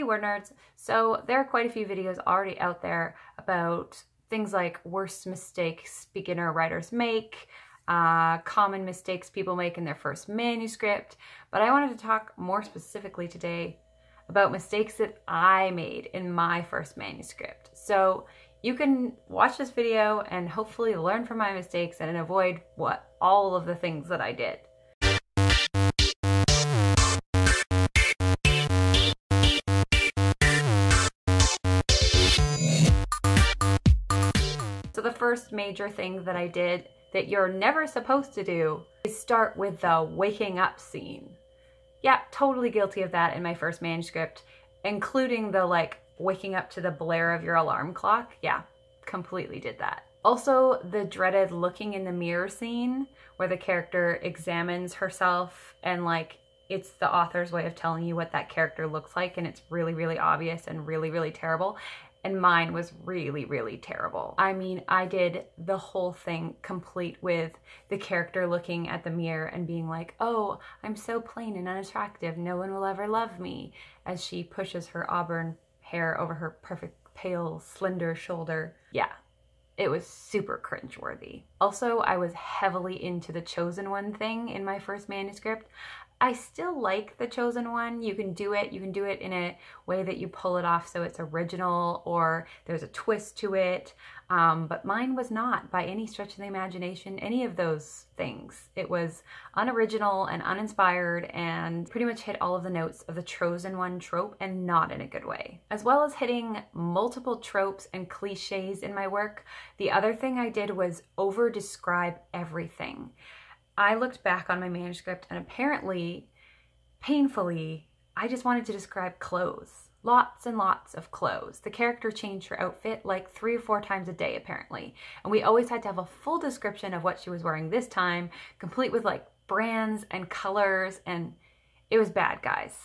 WordNerds. So there are quite a few videos already out there about things like worst mistakes beginner writers make, common mistakes people make in their first manuscript, but I wanted to talk more specifically today about mistakes that I made in my first manuscript. So you can watch this video and hopefully learn from my mistakes and avoid all of the things that I did. So the first major thing that I did that you're never supposed to do is start with the waking up scene. Yeah, totally guilty of that in my first manuscript, including the waking up to the blare of your alarm clock. Yeah, completely did that. Also, the dreaded looking in the mirror scene where the character examines herself and it's the author's way of telling you what that character looks like, and it's really, really obvious and really, really terrible. And mine was really, really terrible. I mean, I did the whole thing complete with the character looking at the mirror and being like, oh, I'm so plain and unattractive, no one will ever love me, as she pushes her auburn hair over her perfect, pale, slender shoulder. Yeah, it was super cringeworthy. Also, I was heavily into the chosen one thing in my first manuscript. I still like the chosen one. You can do it in a way that you pull it off so it's original or there's a twist to it. But mine was not by any stretch of the imagination any of those things. It was unoriginal and uninspired and pretty much hit all of the notes of the chosen one trope, and not in a good way. As well as hitting multiple tropes and cliches in my work, the other thing I did was over-describe everything. I looked back on my manuscript and apparently, painfully, I just wanted to describe clothes. Lots and lots of clothes. The character changed her outfit like 3 or 4 times a day apparently. And we always had to have a full description of what she was wearing this time, complete with brands and colors, and it was bad, guys.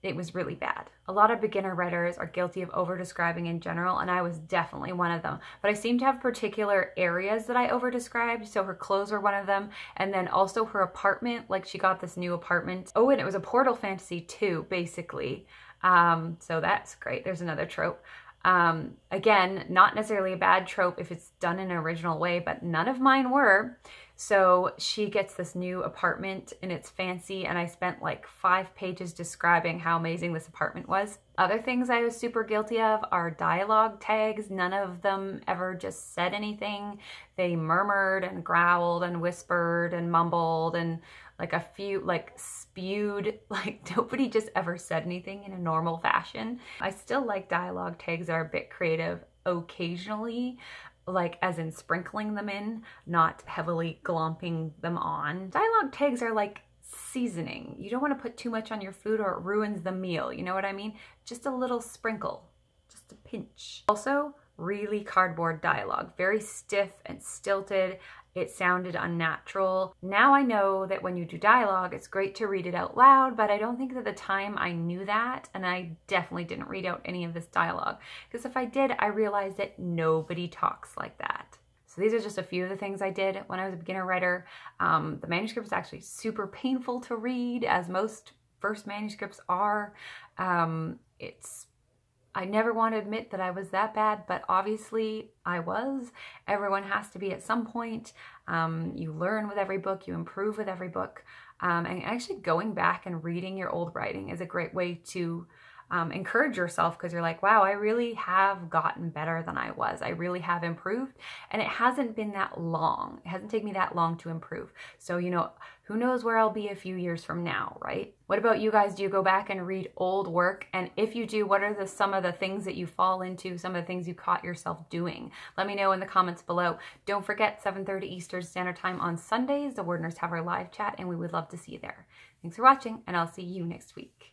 It was really bad. A lot of beginner writers are guilty of over-describing in general, and I was definitely one of them. But I seem to have particular areas that I over-described, so her clothes were one of them, and then also her apartment, she got this new apartment. Oh, and it was a portal fantasy too, basically. So that's great. There's another trope. Again, not necessarily a bad trope if it's done in an original way, but none of mine were. So she gets this new apartment and it's fancy, and I spent 5 pages describing how amazing this apartment was. Other things I was super guilty of are dialogue tags. None of them ever just said anything. They murmured and growled and whispered and mumbled, and a few spewed. Nobody just ever said anything in a normal fashion. I still like dialogue tags that are a bit creative occasionally, as in sprinkling them in, not heavily glomping them on. Dialogue tags are like seasoning. You don't want to put too much on your food or it ruins the meal, you know what I mean? Just a little sprinkle, just a pinch. Also, really cardboard dialogue, very stiff and stilted. It sounded unnatural. Now I know that when you do dialogue, it's great to read it out loud, but I don't think at the time I knew that, and I definitely didn't read out any of this dialogue, because if I did, I realized that nobody talks like that. So these are just a few of the things I did when I was a beginner writer. The manuscript was actually super painful to read, as most first manuscripts are. I never want to admit that I was that bad, but obviously I was. Everyone has to be at some point. You learn with every book, you improve with every book. And actually going back and reading your old writing is a great way to encourage yourself, because you're like, wow, I really have gotten better than I was. I really have improved, and it hasn't been that long. It hasn't taken me that long to improve. So, who knows where I'll be a few years from now, right? What about you guys? Do you go back and read old work? And if you do, what are some of the things that you fall into, some of the things you caught yourself doing? Let me know in the comments below. Don't forget, 7:30 Eastern Standard Time on Sundays, the WordNerds have our live chat, and we would love to see you there. Thanks for watching, and I'll see you next week.